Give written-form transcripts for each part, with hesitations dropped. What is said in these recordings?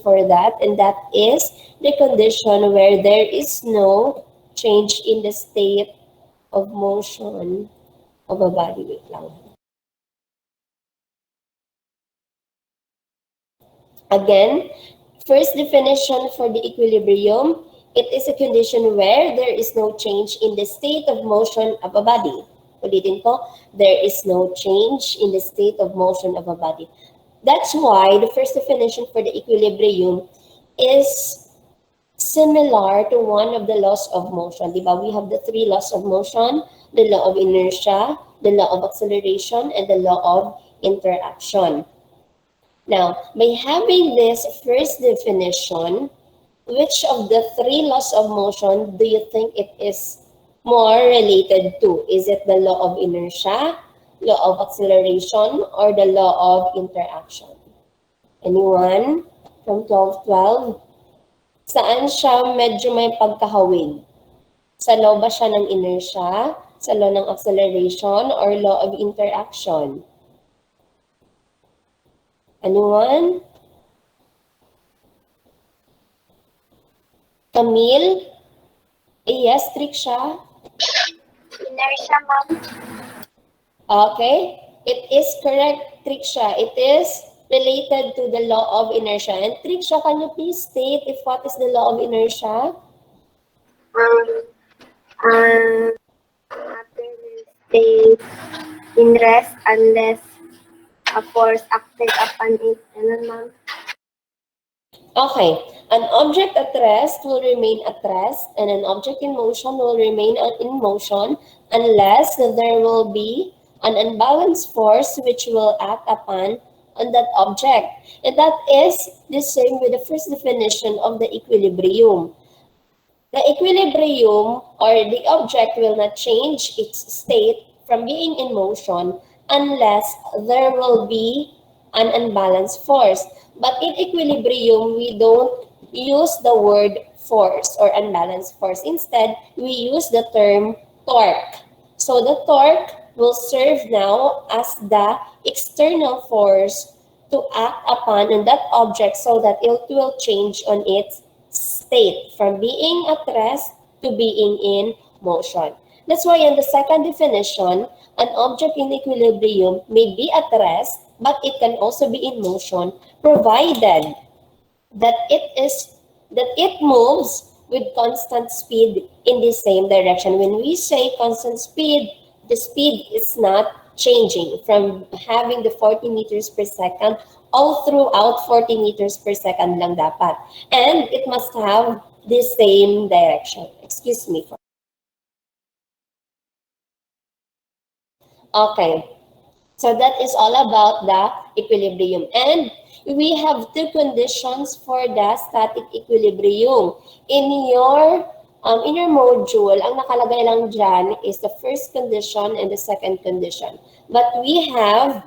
for that, and that is the condition where there is no change in the state of motion of a body. Wait lang. Again, first definition for the equilibrium, it is a condition where there is no change in the state of motion of a body. Ulitin ko, there is no change in the state of motion of a body. That's why the first definition for the equilibrium is similar to one of the laws of motion. Diba? We have the three laws of motion, the law of inertia, the law of acceleration, and the law of interaction. Now, by having this first definition, which of the three laws of motion do you think it is more related to? Is it the law of inertia, law of acceleration, or the law of interaction? Anyone from 1212? Saan siya medyo may pagkahawig? Sa law ba siya ng inertia, sa law ng acceleration, or law of interaction? Anyone? Camille? Yes, Triksha? Inertia, ma'am. Okay. It is correct, Triksha. It is related to the law of inertia. And Triksha, can you please state if what is the law of inertia? Matter will stay in rest unless a force acted upon it. Ano, ma'am? Okay. An object at rest will remain at rest, and an object in motion will remain in motion unless there will be an unbalanced force which will act upon on that object. And that is the same with the first definition of the equilibrium. The equilibrium or the object will not change its state from being in motion unless there will be an unbalanced force. But in equilibrium, we don't use the word force or unbalanced force. Instead, we use the term torque. So the torque will serve now as the external force to act upon that object so that it will change on its state from being at rest to being in motion. That's why in the second definition, an object in equilibrium may be at rest, but it can also be in motion, provided that it moves with constant speed in the same direction. When we say constant speed, the speed is not changing from having the 40 meters per second all throughout 40 meters per second lang dapat. And it must have the same direction. Excuse me. Okay. So that is all about the equilibrium. And we have two conditions for the static equilibrium. In your module, ang nakalagay lang dyan is the first condition and the second condition. But we have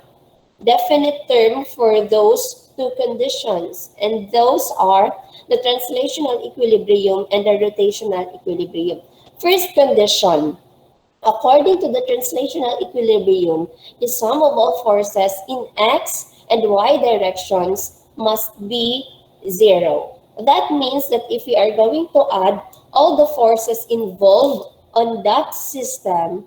definite term for those two conditions, and those are the translational equilibrium and the rotational equilibrium. First condition, according to the translational equilibrium, the sum of all forces in x and y directions must be zero. That means that if we are going to add all the forces involved on that system,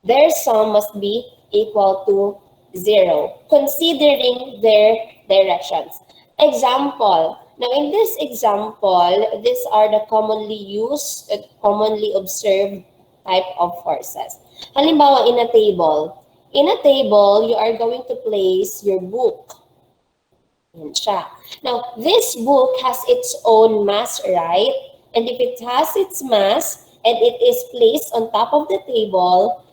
their sum must be equal to zero, considering their directions. Example. Now, in this example, these are the commonly used, commonly observed type of forces. Halimbawa, in a table. In a table, you are going to place your book. Yan siya. Now, this book has its own mass, right? And if it has its mass and it is placed on top of the table,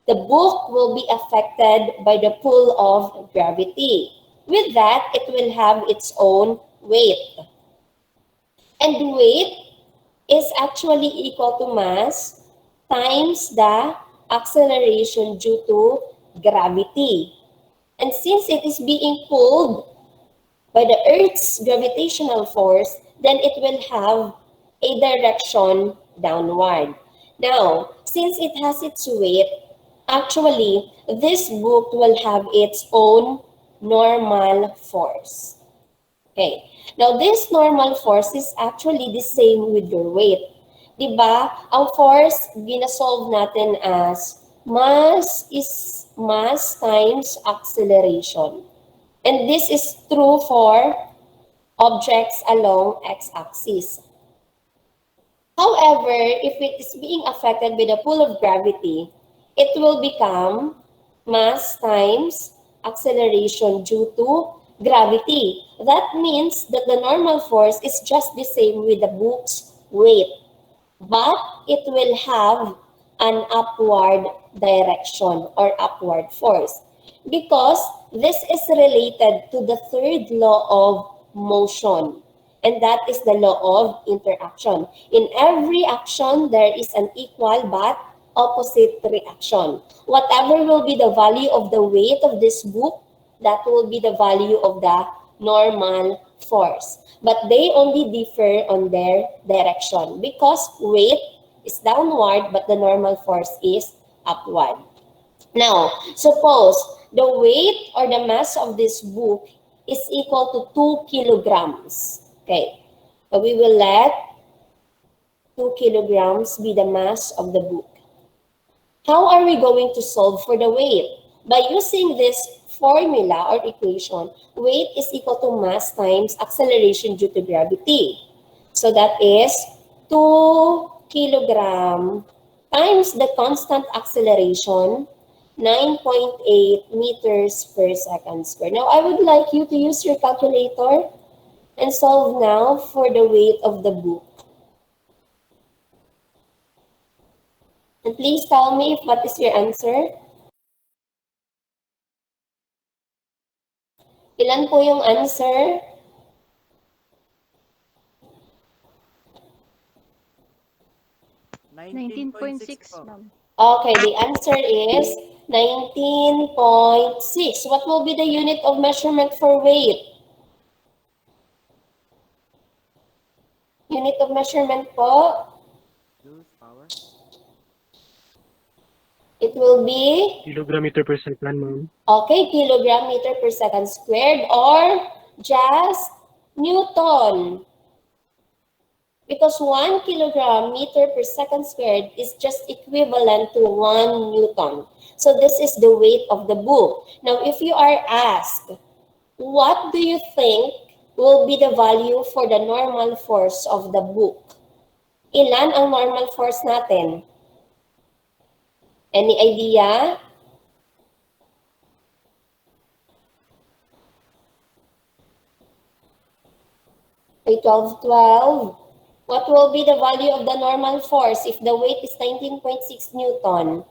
the book will be affected by the pull of gravity. With that, it will have its own weight. And weight is actually equal to mass times the acceleration due to gravity. And since it is being pulled by the Earth's gravitational force, then it will have a direction downward. Now, since it has its weight, actually, this book will have its own normal force. Okay. Now, this normal force is actually the same with your weight. Diba? Ang force, ginasolve natin as mass is mass times acceleration. And this is true for objects along x-axis. However, if it is being affected by the pull of gravity, it will become mass times acceleration due to gravity. That means that the normal force is just the same with the book's weight, but it will have an upward direction or upward force because this is related to the third law of motion. And that is the law of interaction. In every action, there is an equal but opposite reaction. Whatever will be the value of the weight of this book, that will be the value of the normal force. But they only differ on their direction because weight is downward but the normal force is upward. Now, suppose the weight or the mass of this book is equal to 2 kilograms. Okay, so we will let 2 kilograms be the mass of the book. How are we going to solve for the weight? By using this formula or equation, weight is equal to mass times acceleration due to gravity. So that is 2 kilogram times the constant acceleration, 9.8 meters per second squared. Now, I would like you to use your calculator and solve now for the weight of the book. And please tell me what is your answer. Ilan po yung answer? $19.6, ma'am. Okay, the answer is 19.6. What will be the unit of measurement for weight? Unit of measurement po? It will be? Kilogram meter per second, ma'am. Okay, kilogram meter per second squared or just Newton. Because 1 kilogram meter per second squared is just equivalent to 1 Newton. So this is the weight of the book. Now, if you are asked, what do you think will be the value for the normal force of the book? Ilan ang normal force natin? Any idea? Okay, 12. What will be the value of the normal force if the weight is 19.6 Newton?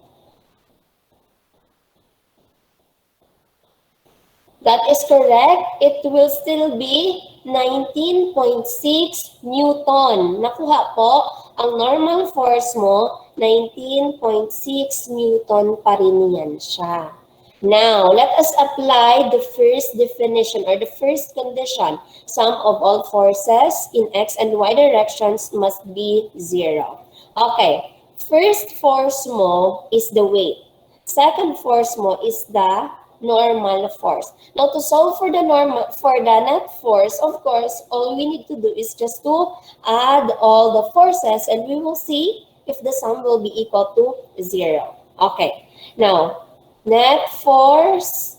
That is correct. It will still be 19.6 Newton. Nakuha po, ang normal force mo, 19.6 Newton pa rin yan siya. Now, let us apply the first definition or the first condition. Sum of all forces in x and y directions must be 0. Okay, first force mo is the weight. Second force mo is the normal force. Now, to solve for the net force, of course, all we need to do is just to add all the forces and we will see if the sum will be equal to 0. Okay, now, net force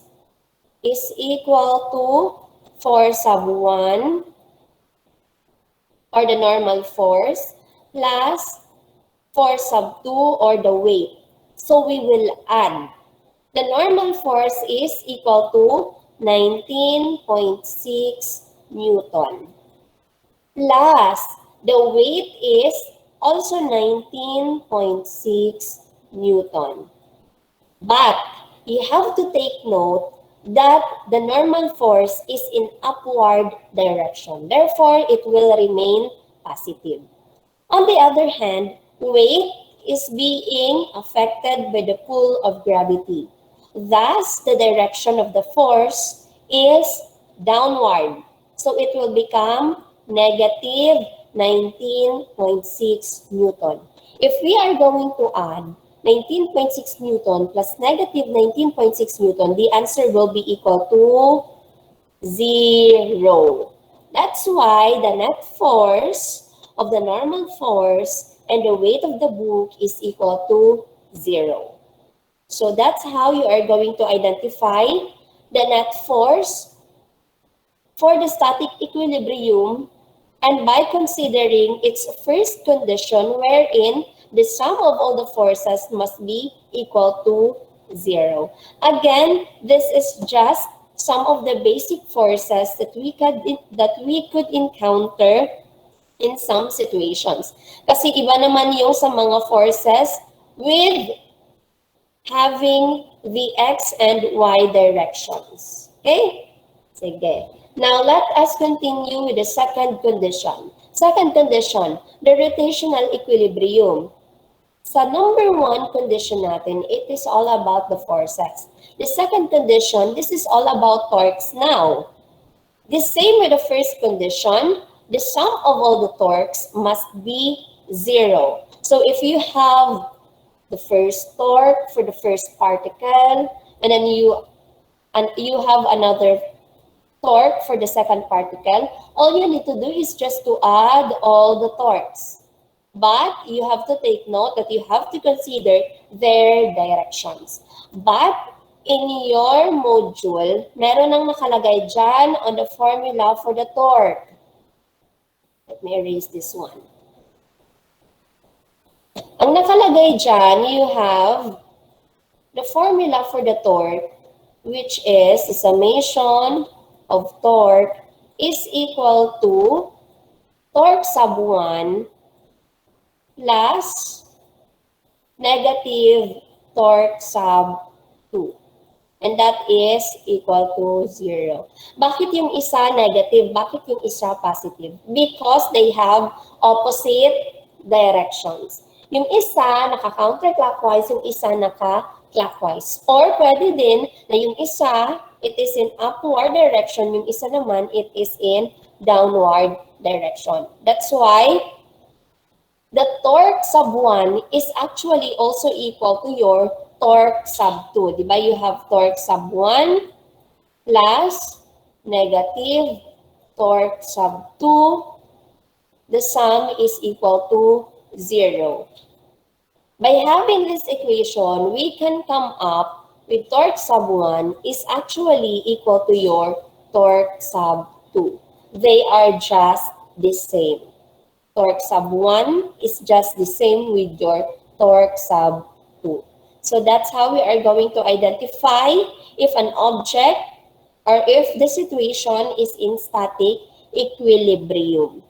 is equal to force sub 1 or the normal force plus force sub 2 or the weight. So we will add. The normal force is equal to 19.6 Newton. Plus, the weight is also 19.6 Newton. But you have to take note that the normal force is in upward direction. Therefore, it will remain positive. On the other hand, weight is being affected by the pull of gravity. Thus, the direction of the force is downward. So it will become negative 19.6 Newton. If we are going to add 19.6 Newton plus negative 19.6 Newton, the answer will be equal to 0. That's why the net force of the normal force and the weight of the book is equal to 0. So that's how you are going to identify the net force for the static equilibrium, and by considering its first condition wherein the sum of all the forces must be equal to 0. Again, this is just some of the basic forces that we could encounter in some situations. Kasi iba naman yung sa mga forces with having the x and y directions. Okay? Sige. Now, let us continue with the second condition. Second condition, the rotational equilibrium. Sa number 1 condition natin, it is all about the forces. The second condition, this is all about torques now. The same with the first condition, the sum of all the torques must be 0. So if you have the first torque for the first particle, and then you have another torque for the second particle, all you need to do is just to add all the torques. But you have to take note that you have to consider their directions. But in your module, meron nang nakalagay dyan on the formula for the torque. Let me erase this one. Ang nakalagay dyan, you have the formula for the torque, which is the summation of torque is equal to torque sub 1 plus negative torque sub 2. And that is equal to 0. Bakit yung isa negative? Bakit yung isa positive? Because they have opposite directions. Yung isa naka-counterclockwise, yung isa naka-clockwise. Or pwede din na yung isa, it is in upward direction, yung isa naman, it is in downward direction. That's why the torque sub 1 is actually also equal to your torque sub 2. Diba? You have torque sub 1 plus negative torque sub 2. The sum is equal to 0. By having this equation, we can come up with torque sub 1 is actually equal to your torque sub 2. They are just the same. Torque sub 1 is just the same with your torque sub 2. So that's how we are going to identify if an object or if the situation is in static equilibrium.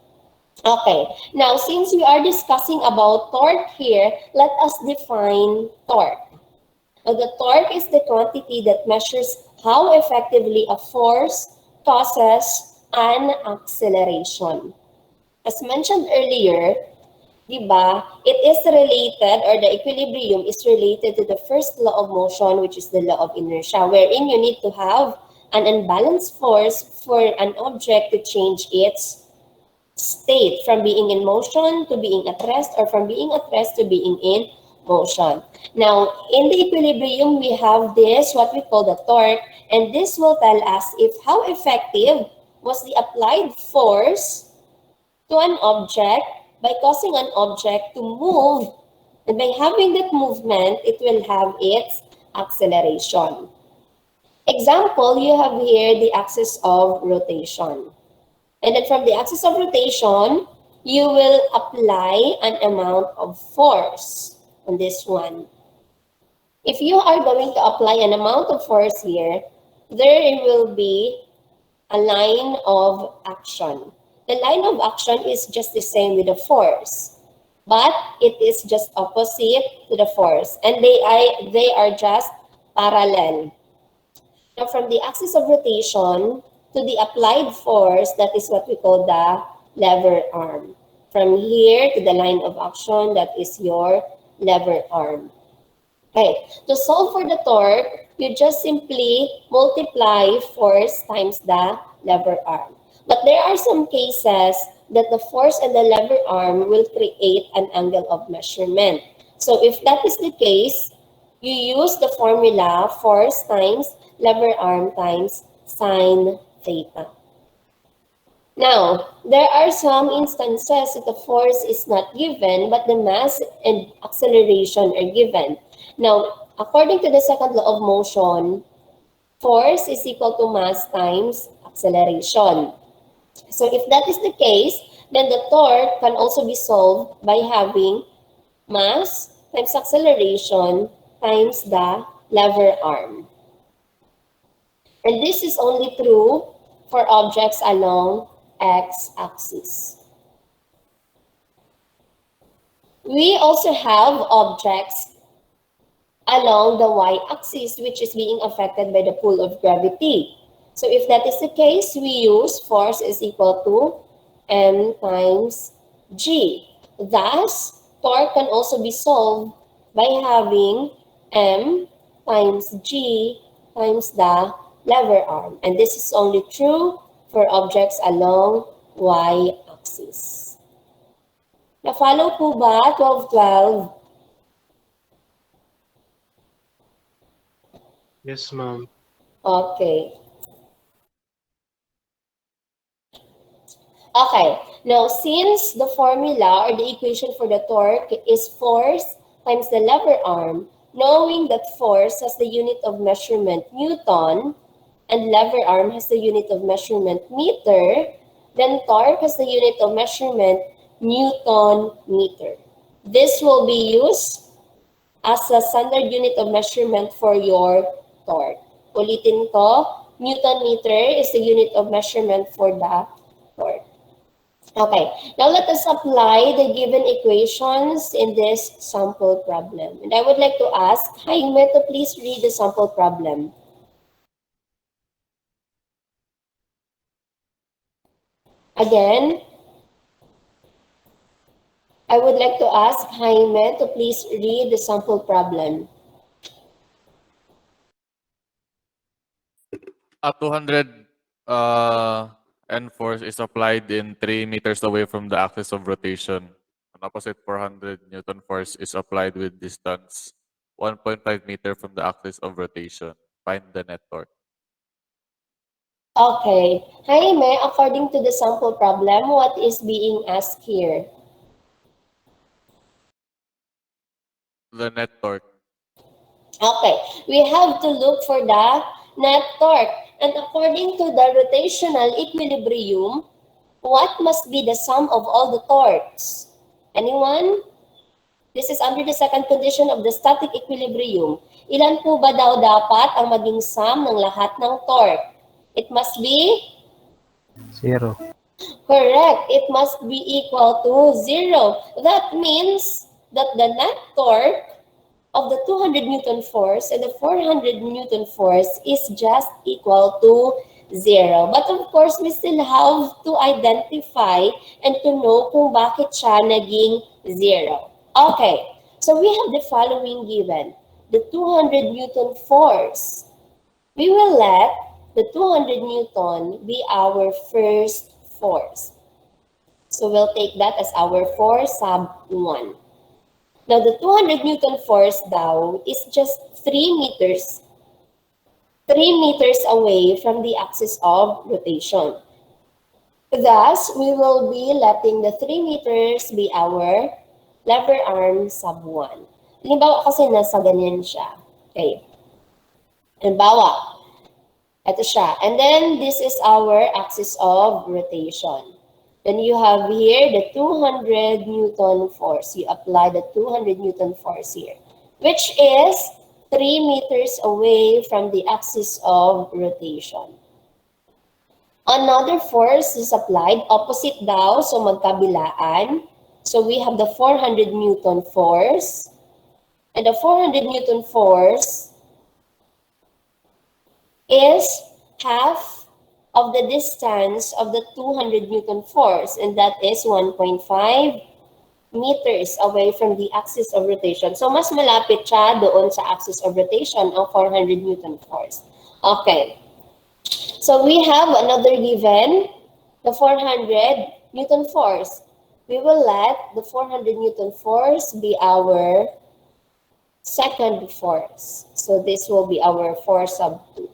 Okay, now since we are discussing about torque here, let us define torque. Now the torque is the quantity that measures how effectively a force causes an acceleration. As mentioned earlier, diba, it is related, or the equilibrium is related to the first law of motion, which is the law of inertia, wherein you need to have an unbalanced force for an object to change its state from being in motion to being at rest, or from being at rest to being in motion. Now, in the equilibrium, we have this, what we call the torque, and this will tell us if how effective was the applied force to an object by causing an object to move, and by having that movement, it will have its acceleration. Example, you have here the axis of rotation. And then from the axis of rotation, you will apply an amount of force on this one. If you are going to apply an amount of force here, there will be a line of action. The line of action is just the same with the force, but it is just opposite to the force, and they are just parallel. Now, from the axis of rotation to the applied force, that is what we call the lever arm. From here to the line of action, that is your lever arm. Okay, to solve for the torque, you just simply multiply force times the lever arm. But there are some cases that the force and the lever arm will create an angle of measurement. So if that is the case, you use the formula force times lever arm times sine theta. Now, there are some instances that the force is not given, but the mass and acceleration are given. Now, according to the second law of motion, force is equal to mass times acceleration. So if that is the case, then the torque can also be solved by having mass times acceleration times the lever arm. And this is only true for objects along x-axis. We also have objects along the y-axis, which is being affected by the pull of gravity. So if that is the case, we use force is equal to m times g. Thus, torque can also be solved by having m times g times the lever arm. And this is only true for objects along y-axis. Na-follow po ba 12-12? Yes, ma'am. Okay. Okay. Now, since the formula or the equation for the torque is force times the lever arm, knowing that force has the unit of measurement Newton and lever arm has the unit of measurement meter, then torque has the unit of measurement Newton meter. This will be used as a standard unit of measurement for your torque. Ulitin ko, Newton meter is the unit of measurement for the torque. Okay, now let us apply the given equations in this sample problem. And I would like to ask Jaime to please read the sample problem. Again, I would like to ask Jaime to please read the sample problem. A 200 N force is applied in 3 meters away from the axis of rotation. An opposite 400 Newton force is applied with distance 1.5 meter from the axis of rotation. Find the net torque. Okay, Jaime, according to the sample problem, what is being asked here? The net torque. Okay, we have to look for the net torque. And according to the rotational equilibrium, what must be the sum of all the torques? Anyone? This is under the second condition of the static equilibrium. Ilan po ba daw dapat ang maging sum ng lahat ng torque? It must be? 0. Correct. It must be equal to 0. That means that the net torque of the 200 Newton force and the 400 Newton force is just equal to 0. But of course, we still have to identify and to know kung bakit siya naging 0. Okay, so we have the following given. The 200 Newton force. We will let the 200 Newton be our first force. So we'll take that as our force sub 1. Now, the 200 Newton force daw is just 3 meters. 3 meters away from the axis of rotation. Thus, we will be letting the 3 meters be our lever arm sub 1. Halimbawa kasi nasa ganyan siya. Okay. Halimbawa, ito siya. And then, this is our axis of rotation. Then you have here the 200 Newton force. You apply the 200 Newton force here, which is 3 meters away from the axis of rotation. Another force is applied, opposite daw, so magkabilaan. So we have the 400 Newton force. And the 400 Newton force is half of the distance of the 200 Newton force, and that is 1.5 meters away from the axis of rotation. So, mas malapit siya doon sa axis of rotation ang 400 Newton force. Okay. So, we have another given, the 400 Newton force. We will let the 400 Newton force be our second force. So, this will be our force sub 2.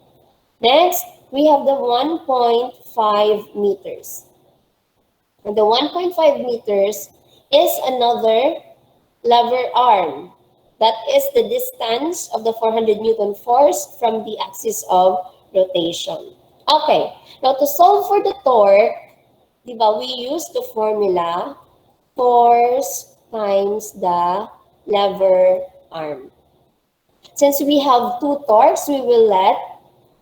Next, we have the 1.5 meters. And the 1.5 meters is another lever arm. That is the distance of the 400 Newton force from the axis of rotation. Okay, now to solve for the torque, di ba, we use the formula force times the lever arm. Since we have two torques, we will let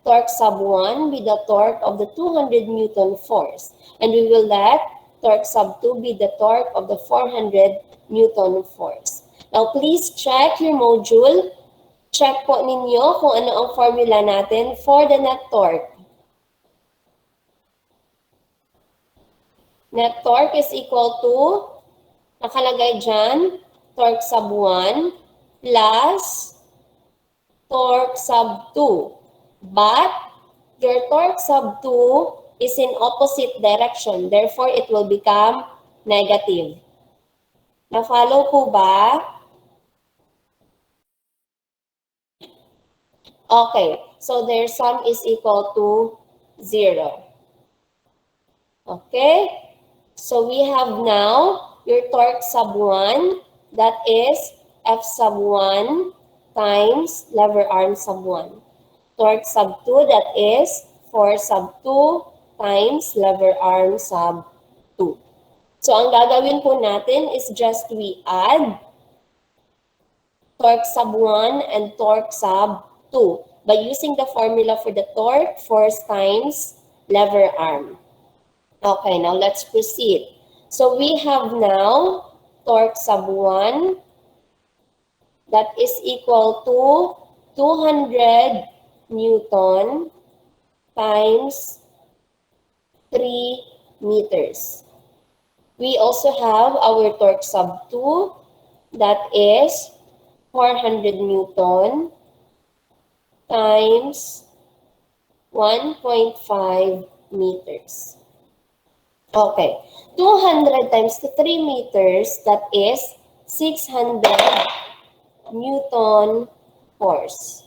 torque sub 1 be the torque of the 200 Newton force. And we will let torque sub 2 be the torque of the 400 Newton force. Now, please check your module. Check po ninyo kung ano ang formula natin for the net torque. Net torque is equal to, nakalagay dyan, torque sub 1 plus torque sub 2. But your torque sub 2 is in opposite direction. Therefore, it will become negative. Na-follow po ba? Okay. So, their sum is equal to 0. Okay? So, we have now your torque sub 1. That is F sub 1 times lever arm sub 1. Torque sub 2, that is 4 sub 2 times lever arm sub 2. So, ang gagawin po natin is just we add torque sub 1 and torque sub 2 by using the formula for the torque, force times lever arm. Okay, now let's proceed. So, we have now torque sub 1 that is equal to 200 Newton times 3 meters. We also have our torque sub 2 that is 400 Newton times 1.5 meters. Okay, 200 times 3 meters, that is 600 Newton force.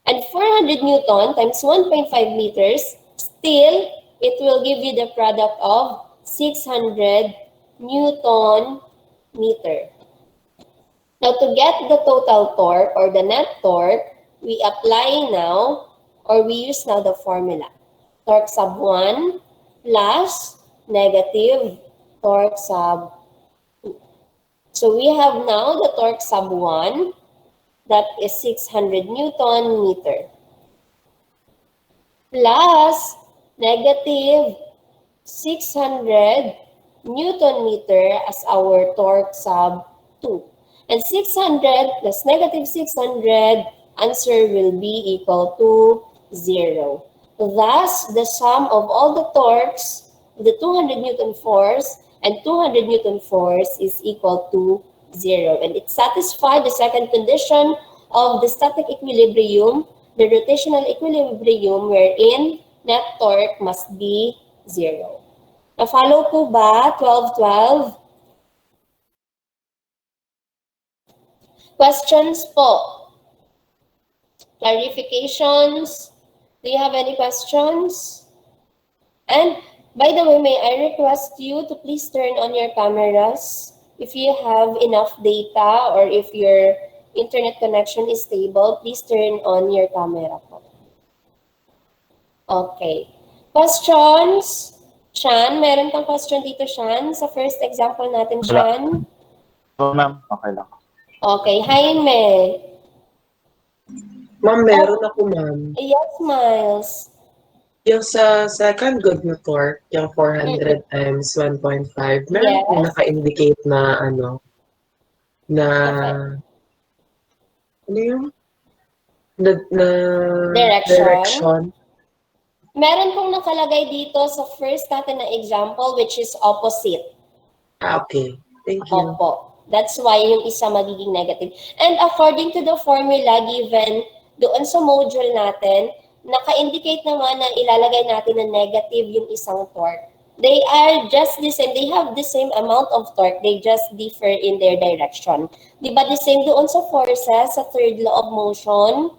And 400 Newton times 1.5 meters, still, it will give you the product of 600 Newton meter. Now, to get the total torque or the net torque, we apply now, or we use now the formula. Torque sub 1 plus negative torque sub 2. So, we have now the torque sub 1, that is 600 Newton meter, plus negative 600 Newton meter as our torque sub 2. And 600 plus negative 600, answer will be equal to 0. Thus, the sum of all the torques of the 200 Newton force and 200 Newton force is equal to 0. And it satisfied the second condition of the static equilibrium, the rotational equilibrium, wherein net torque must be 0. Na-follow po ba 12-12? Questions po? Clarifications? Do you have any questions? And by the way, may I request you to please turn on your cameras if you have enough data or if your internet connection is stable, please turn on your camera po. Okay. Questions? Sean, meron kang question dito, Sean? Sa first example natin, Sean? Oo, ma'am. Okay lang. Okay. Jaime. Ma'am, meron ako, ma'am. Yes, Miles. Yung sa second good na torque, yung 400 times 1.5, meron Yes. pong naka-indicate na na ano yung na direction. Meron pong nakalagay dito sa first natin na example, which is opposite. Okay. Thank you. Opo. That's why yung isa magiging negative. And according to the formula given doon sa module natin, naka-indicate naman na ilalagay natin na negative yung isang torque. They are just the same. They have the same amount of torque. They just differ in their direction. Di ba the same doon sa forces, sa third law of motion?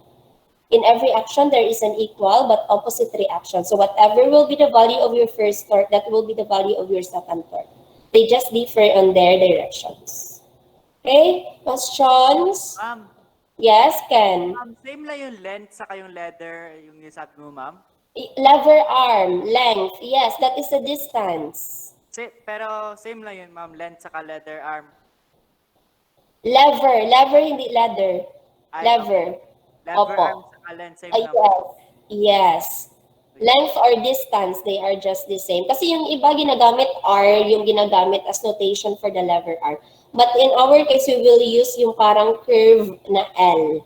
In every action, there is an equal but opposite reaction. So whatever will be the value of your first torque, that will be the value of your second torque. They just differ on their directions. Okay? Questions? Ma'am, Yes, Ken? same lang yung length saka yung leather, yung nisabi mo, ma'am? Lever arm, length. Yes, that is the distance. Pero same lang yun, ma'am, length saka leather arm. Lever, hindi leather. Ay, Lever. Leather Opo. arm saka length, same Ay, lang. yes. Length or distance, they are just the same. Kasi yung iba ginagamit R, yung ginagamit as notation for the lever arm. But in our case, we will use yung parang curve na L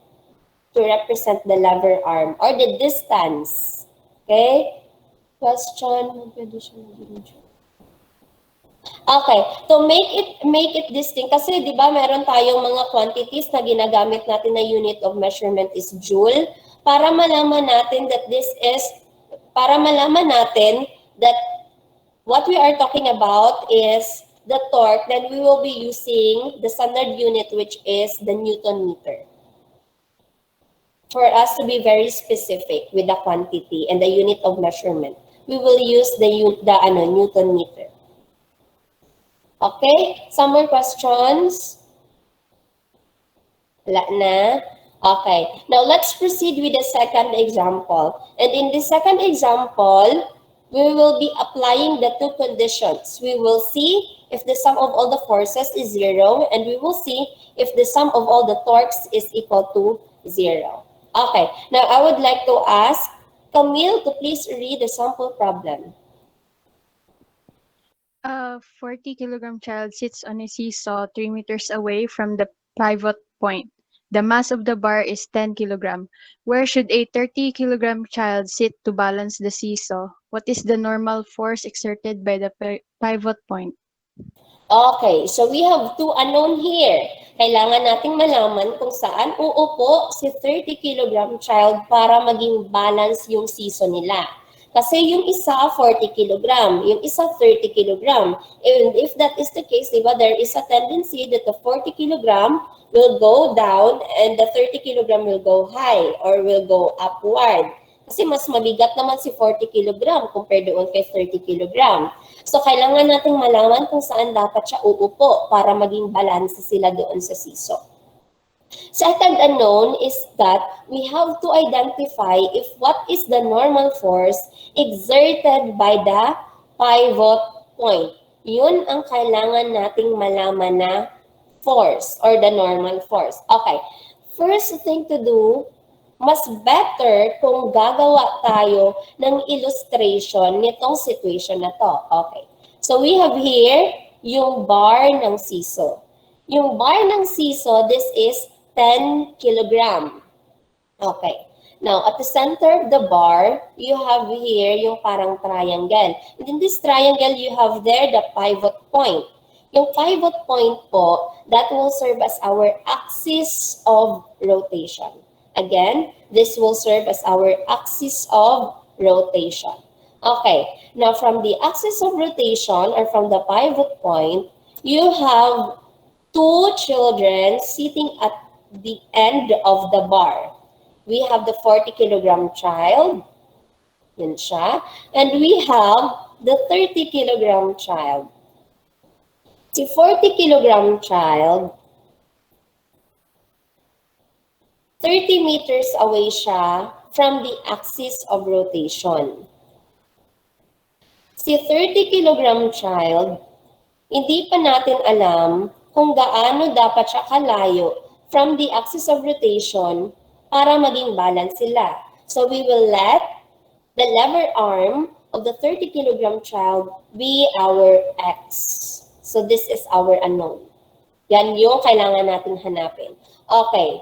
to represent the lever arm or the distance. Okay? Question. Okay, to make it distinct, kasi di ba meron tayong mga quantities na ginagamit natin na unit of measurement is joule, para malaman natin that what we are talking about is the torque, then we will be using the standard unit, which is the Newton meter. For us to be very specific with the quantity and the unit of measurement, we will use the Newton meter. Okay? Some more questions? Wala na? Okay. Now, let's proceed with the second example. And in the second example, we will be applying the two conditions. We will see if the sum of all the forces is 0, and we will see if the sum of all the torques is equal to 0. Okay. Now, I would like to ask Camille to please read the sample problem. A 40-kilogram child sits on a seesaw 3 meters away from the pivot point. The mass of the bar is 10 kilogram. Where should a 30-kilogram child sit to balance the seesaw? What is the normal force exerted by the pivot point? Okay, so we have two unknown here. Kailangan nating malaman kung saan uupo si 30-kilogram child para maging balance yung seesaw nila. Kasi yung isa 40 kilogram, yung isa 30 kilogram. And if that is the case, diba, there is a tendency that the 40 kilogram will go down and the 30 kilogram will go high or will go upward. Kasi mas mabigat naman si 40 kilogram compared doon kay 30 kilogram. So kailangan nating malaman kung saan dapat siya uupo para maging balance sila doon sa seesaw. Second unknown is that we have to identify if what is the normal force exerted by the pivot point. Yun ang kailangan nating malaman na force or the normal force. Okay, first thing to do, mas better kung gagawa tayo ng illustration nitong situation na to. Okay, so we have here yung bar ng seesaw. Yung bar ng seesaw, this is 10 kilogram. Okay. Now, at the center of the bar, you have here yung parang triangle. And in this triangle, you have there the pivot point. Yung pivot point po, that will serve as our axis of rotation. Again, this will serve as our axis of rotation. Okay. Now, from the axis of rotation or from the pivot point, you have two children sitting at the end of the bar. We have the 40 kilogram child, yun siya, and we have the 30 kilogram child. Si 40 kilogram child, 30 meters away siya from the axis of rotation. Si 30 kilogram child, hindi pa natin alam kung gaano dapat siya kalayo from the axis of rotation para maging balance sila. So we will let the lever arm of the 30 kilogram child be our X. So this is our unknown. Yan yung kailangan natin hanapin. Okay.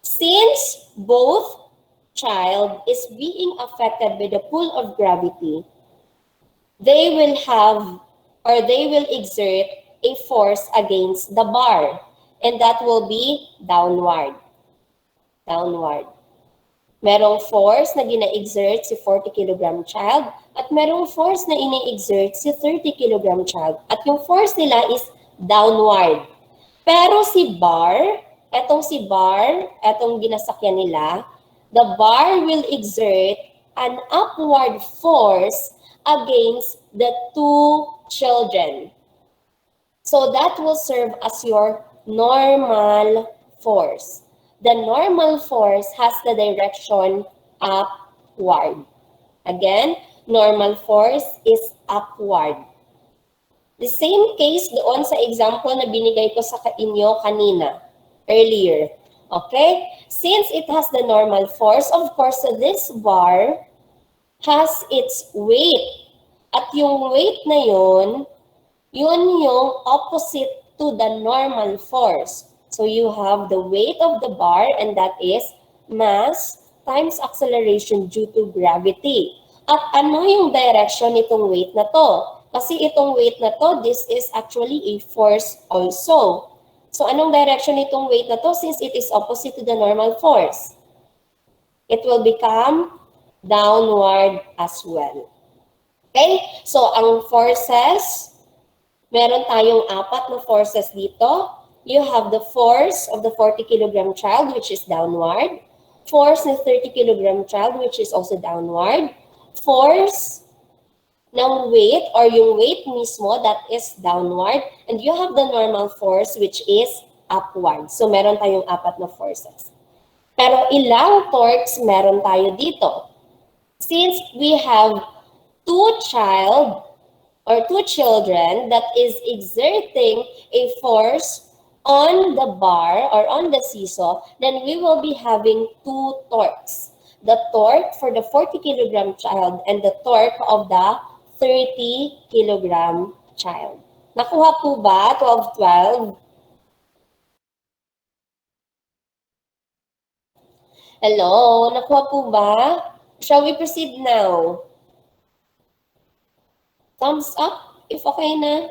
Since both child is being affected by the pull of gravity, they will have or they will exert a force against the bar. And that will be downward. Downward. Merong force na gina-exert si 40 kilogram child at merong force na ini-exert si 30 kilogram child. At yung force nila is downward. Pero si bar, etong ginasakyan nila, the bar will exert an upward force against the two children. So that will serve as your normal force. The normal force has the direction upward. Again, normal force is upward. The same case doon sa example na binigay ko sa inyo kanina, earlier. Okay? Since it has the normal force, of course, this bar has its weight. At yung weight na yun yung opposite to the normal force. So you have the weight of the bar, and that is mass times acceleration due to gravity. At ano yung direction nitong weight na to? Kasi itong weight na to, this is actually a force also. So anong direction nitong weight na to since it is opposite to the normal force? It will become downward as well. Okay? So ang forces, meron tayong apat na forces dito. You have the force of the 40 kilogram child, which is downward. Force ng 30 kilogram child, which is also downward. Force ng weight or yung weight mismo, that is downward. And you have the normal force, which is upward. So meron tayong apat na forces. Pero ilang torques meron tayo dito? Since we have two children that is exerting a force on the bar or on the seesaw, then we will be having two torques. The torque for the 40 kilogram child and the torque of the 30 kilogram child. Nakuha po ba? 12? Hello? Nakuha po ba? Shall we proceed now? Thumbs up if okay na.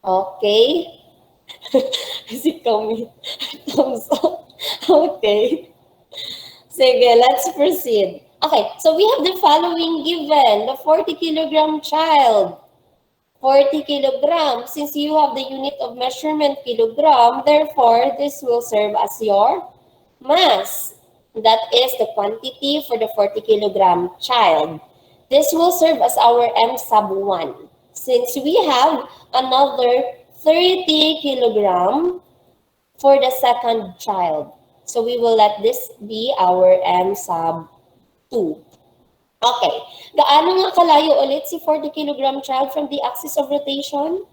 Okay. Kasi kami, thumbs up. Okay. Sige, let's proceed. Okay, so we have the following given. The 40 kilogram child. 40 kilogram. Since you have the unit of measurement kilogram, therefore, this will serve as your mass. That is the quantity for the 40 kilogram child. This will serve as our M sub 1. Since we have another 30 kilogram for the second child. So we will let this be our M sub 2. Okay. Gaano nga kalayo ulit si 40 kilogram child from the axis of rotation?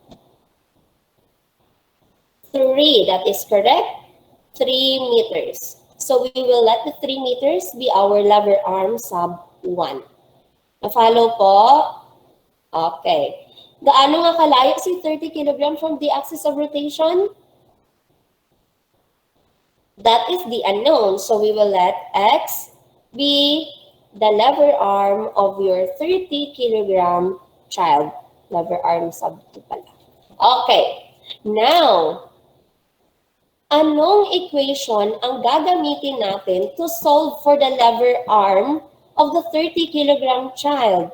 3. That is correct. 3 meters. So we will let the 3 meters be our lever arm sub 1. Na-follow po? Okay. Gaano nga kalayo si 30 kilogram from the axis of rotation? That is the unknown. So we will let X be the lever arm of your 30 kilogram child. Lever arm sub 2 pala. Okay. Now, anong equation ang gagamitin natin to solve for the lever arm of the 30 kilogram child?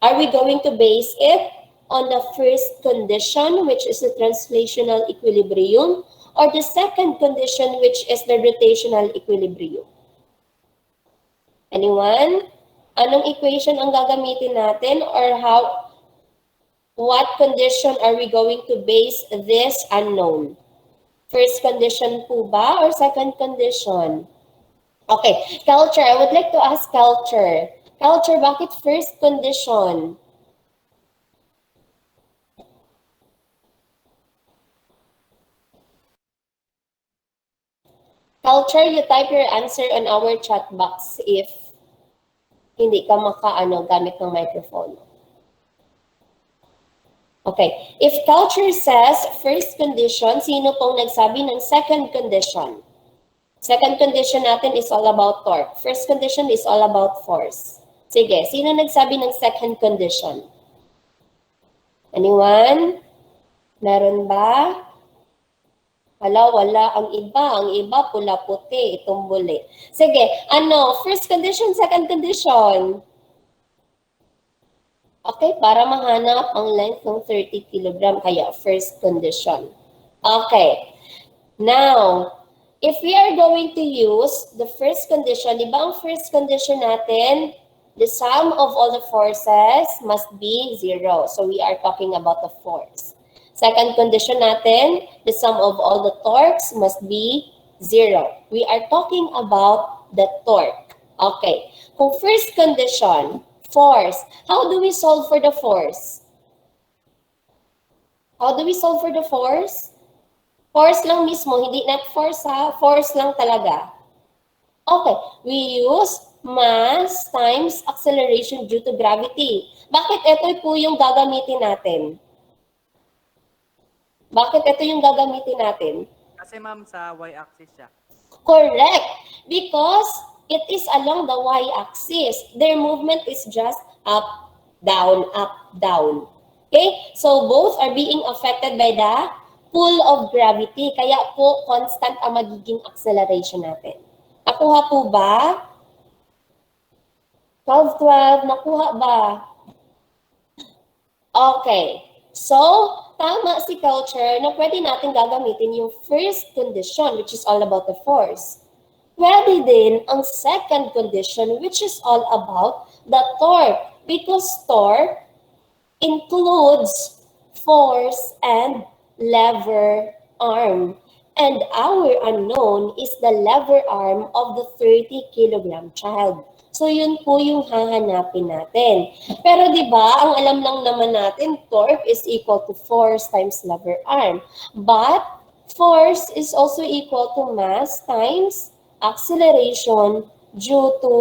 Are we going to base it on the first condition, which is the translational equilibrium, or the second condition, which is the rotational equilibrium? Anyone? Anong equation ang gagamitin natin, or what condition are we going to base this unknown? First condition po ba or second condition? Okay, Culture, I would like to ask Culture. Culture, bakit first condition? Culture, you type your answer on our chat box if hindi ka gamit ng microphone. Okay. If Culture says first condition, sino pong nagsabi ng second condition? Second condition natin is all about torque. First condition is all about force. Sige, sino nagsabi ng second condition? Anyone? Meron ba? Wala. Ang iba pula-puti, itumbuli. Sige, first condition, second condition. Okay, para mahanap ang length ng 30 kilogram, kaya first condition. Okay, Now, if we are going to use the first condition, di ba ang first condition natin, the sum of all the forces must be 0. So we are talking about the force. Second condition natin, the sum of all the torques must be 0. We are talking about the torque. Okay. Kung first condition, force, how do we solve for the force? How do we solve for the force? Force lang mismo, hindi not force ha, force lang talaga. Okay, we use mass times acceleration due to gravity. Bakit ito po yung gagamitin natin? Bakit ito yung gagamitin natin? Kasi ma'am, sa y-axis siya. Correct, because it is along the y-axis. Their movement is just up, down, up, down. Okay, so both are being affected by the pull of gravity. Kaya po, constant ang magiging acceleration natin. Nakuha po ba? 12, nakuha ba? Okay. So, tama si Culture na pwede natin gagamitin yung first condition, which is all about the force. Pwede din ang second condition, which is all about the torque. Because torque includes force and lever arm. And our unknown is the lever arm of the 30-kilogram child. So yun po yung hahanapin natin. Pero di ba, ang alam lang naman natin, torque is equal to force times lever arm. But force is also equal to mass times acceleration due to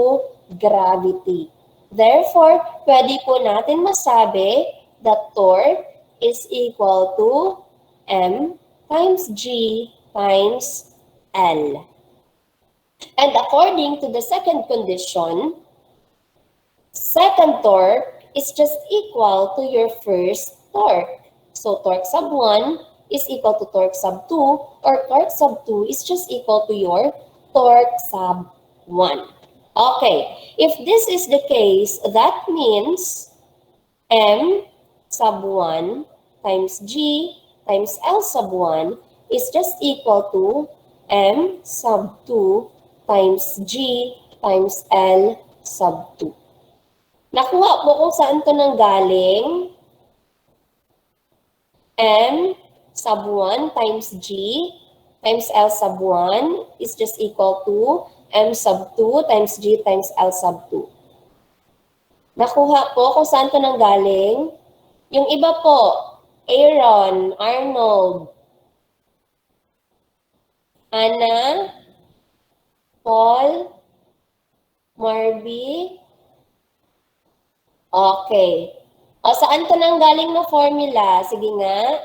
gravity. Therefore, pwede po natin masabi that torque is equal to M times G times L. And according to the second condition, second torque is just equal to your first torque. So torque sub 1 is equal to torque sub 2, or torque sub 2 is just equal to your torque sub 1. Okay, if this is the case, that means M sub 1 times G times L sub 1 is just equal to M sub 2 times G times L sub 2. Nakuha po kung saan to nanggaling. M sub 1 times G times L sub 1 is just equal to M sub 2 times G times L sub 2. Nakuha po kung saan to nanggaling. Yung iba po, Aaron, Arnold, Anna, Paul, Marby. Okay. O, saan to nanggaling na formula? Sige nga.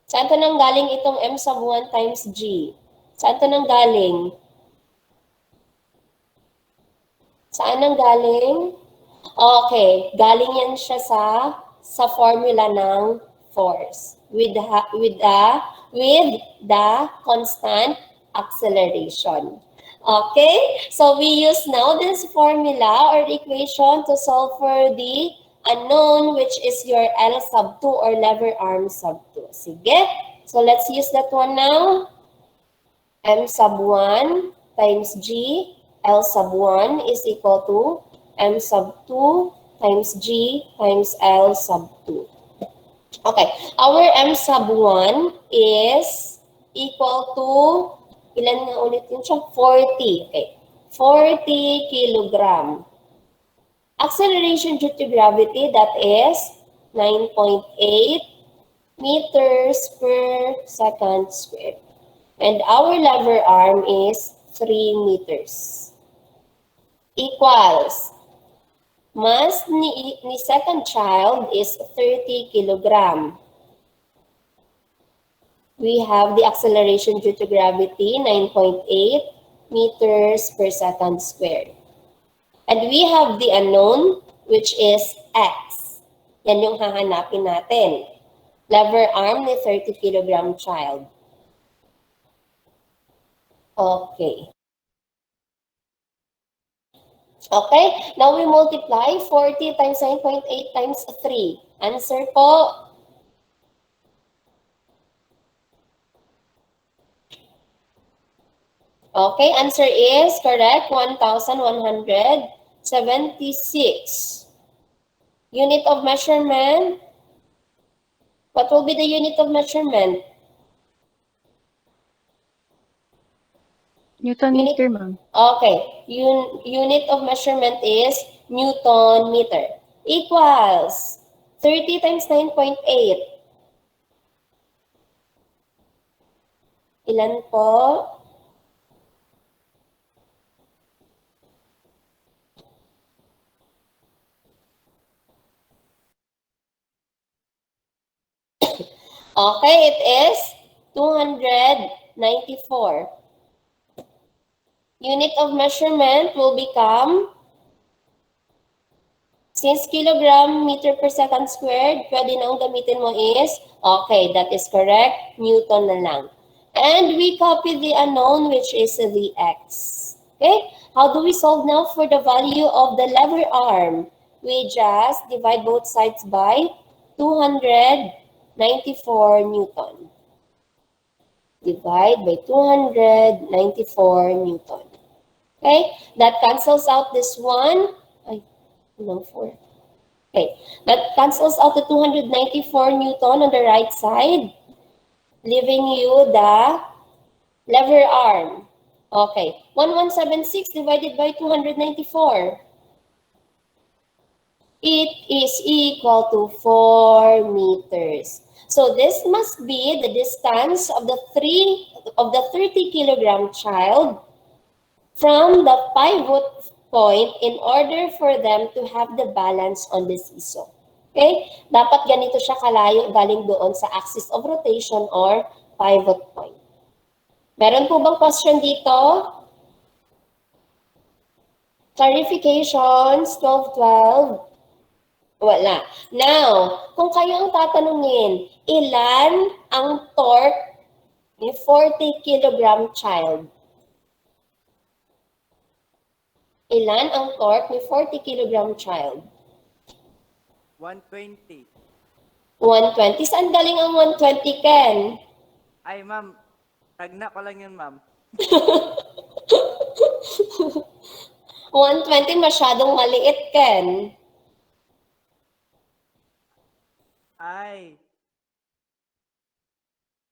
Saan to nanggaling itong M sub 1 times G? Saan to nanggaling? Saan nanggaling? Okay. Galing yan siya sa formula ng force with the constant acceleration. Okay? So we use now this formula or equation to solve for the unknown, which is your L sub 2 or lever arm sub 2. Sige. So let's use that one now. M sub 1 times G, L sub 1 is equal to M sub 2 times G times L sub 2. Okay, our M sub 1 is equal to, ilan nga ulit yun siya? 40. Okay, 40 kilogram. Acceleration due to gravity, that is 9.8 meters per second squared. And our lever arm is 3 meters. Equals, mass ni second child is 30 kilogram. We have the acceleration due to gravity, 9.8 meters per second squared. And we have the unknown, which is x. Yan yung hahanapin natin. Lever arm ni 30 kilogram child. Okay. Okay, now we multiply 40 times 9.8 times 3. Answer po, Okay, answer is correct, 1,176. Unit of measurement. What will be the unit of measurement? Newton Unit- meter, ma'am. Okay, unit of measurement is Newton meter. Equals 30 times 9.8. Ilan po? Okay, it is 294. Unit of measurement will become, since kilogram meter per second squared, pwede nang gamitin mo is, okay, that is correct, Newton na lang. And we copy the unknown, which is the x. Okay, how do we solve now for the value of the lever arm? We just divide both sides by 294 Newton. Divide by 294 Newton. Okay, that cancels out this one. Ay, no, 4. Okay, that cancels out the 294 Newton on the right side, leaving you the lever arm. Okay, 1176 divided by 294. It is equal to 4 meters. So this must be the distance of the 30 kilogram child from the pivot point in order for them to have the balance on the seesaw. Okay? Dapat ganito siya kalayo galing doon sa axis of rotation or pivot point. Meron po bang question dito? Clarifications, 12-12. Wala. Now, kung kayo ang tatanungin, ilan ang torque ni 40 kilogram child? Ilan ang torque ni 40 kilogram child? 120. 120. Saan galing ang 120, Ken? Ay, ma'am. Tagna ko lang yun, ma'am. 120 masyadong maliit, Ken. Ay.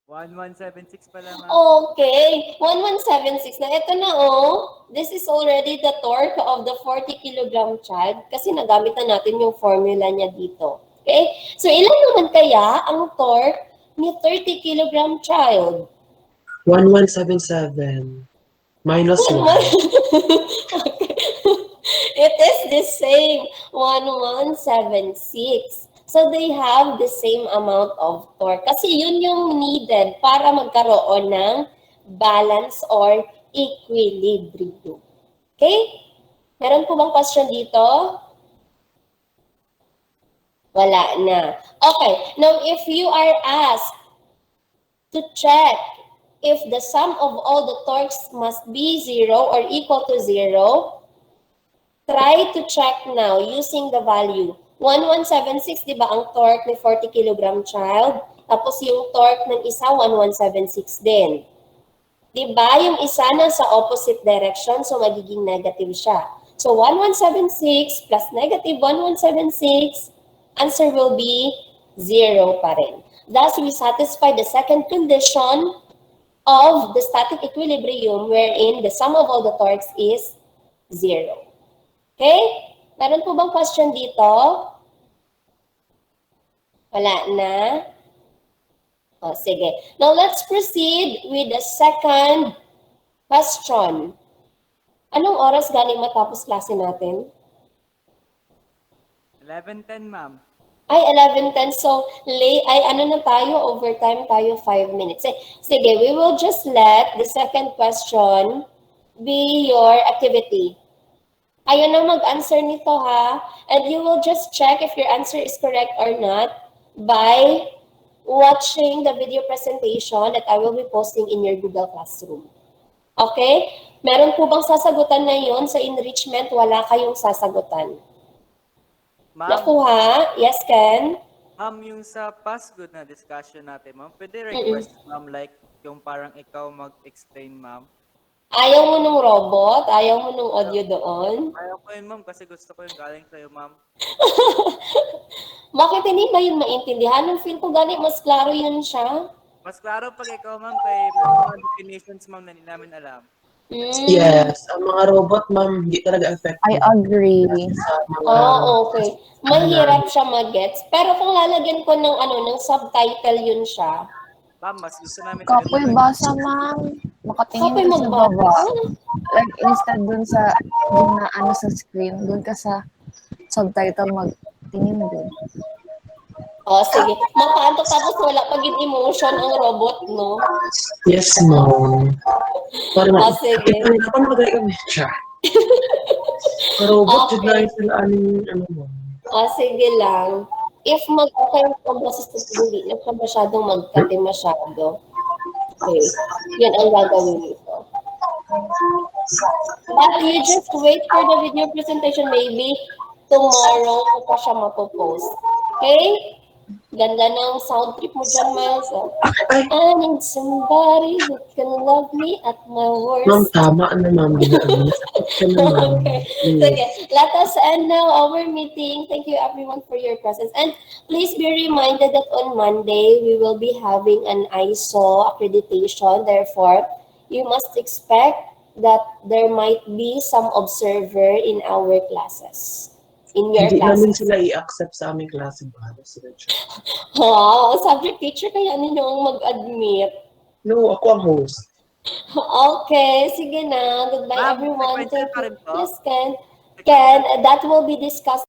1176 pala, ma'am. Okay. 1176 na. Ito na, oh. This is already the torque of the 40 kilogram child kasi nagamit na natin yung formula niya dito. Okay? So, ilan naman kaya ang torque ni 30 kilogram child? 1177 minus 1. Okay. It is the same, 1176. So they have the same amount of torque. Kasi yun yung needed para magkaroon ng balance or equilibrium. Okay? Meron po bang question dito? Wala na. Okay. Now, if you are asked to check if the sum of all the torques must be 0 or equal to 0, try to check now using the value. 1176, di ba ang torque ni 40 kilogram child? Tapos yung torque ng isa, 1176 din. Di ba yung isa nasa opposite direction, so magiging negative siya. So 1176 plus negative 1176, answer will be 0 pa rin. Thus, we satisfy the second condition of the static equilibrium wherein the sum of all the torques is 0. Okay? Meron po bang question dito? Wala na? O, sige. Now, let's proceed with the second question. Anong oras galing matapos klase natin? 1110, ma'am. Ay, 11:10. So, ano na tayo? Overtime tayo 5 minutes. Sige, we will just let the second question be your activity. Ayaw na mag-answer nito, ha? And you will just check if your answer is correct or not by watching the video presentation that I will be posting in your Google Classroom. Okay? Meron po bang sasagutan ngayon sa enrichment? Wala kayong sasagutan. Ma'am, Nakuha? Yes, Ken? ma'am, yung sa past good na discussion natin, ma'am, pwede request, ma'am, like, yung parang ikaw mag-explain, ma'am. Ayaw mo nung robot? Ayaw mo nung audio doon? Ayaw ko yun, ma'am, kasi gusto ko yung galing sa'yo, ma'am. Bakit hindi ba yun maintindihan? Ang feel ko gani, mas klaro yun siya. Mas klaro pag ikaw, ma'am, kay mga definitions, ma'am, na hindi namin alam. Mm. Yes, ang mga robot, ma'am, hindi talaga effective. I agree. Sa mga, Okay. Mahirap siya mag-gets. Pero kung lalagyan ko ng ng subtitle yun siya. Ma'am, mas gusto namin Kapoy basa, ma'am. Makatingin Kapoy ka sa baba. magbasa. Like, instead dun na ano sa screen, dun ka sa subtitle magtingin dun. Sige. Makaantok tapos wala pag emotion ang robot, no? yes, ma'am. Parang, Sige. ito na pa magay kami siya. Robot, Okay. yun lang sila ano mo. Sige lang. If mag-okay ang boses ko, hindi na siya masyadong magkati masyado. Okay. Yan ang gagawin nito. But you just wait for the video presentation. Maybe tomorrow ko pa siya mapopost. Okay? Ganda ng sound trip mo dyan, Miles. Ay, I need somebody who can love me at my worst. ma'am, tama na, ma'am. Ginaan. Sakit ka na, ma'am. Okay. Please. Sige, let us end now our meeting. Thank you everyone for your presence. And please be reminded that on Monday, we will be having an ISO accreditation. Therefore, you must expect that there might be some observer in our classes. In your Hindi namin classes. sila i-accept sa aming klase. Bahala sila dyan. Wow, subject teacher kaya ninyo ang mag-admit. No, ako ang host. Okay, sige na. Goodbye Ma'am, everyone. sequential Thank pa you. rin po? Yes, Ken. Ken, that will be discussed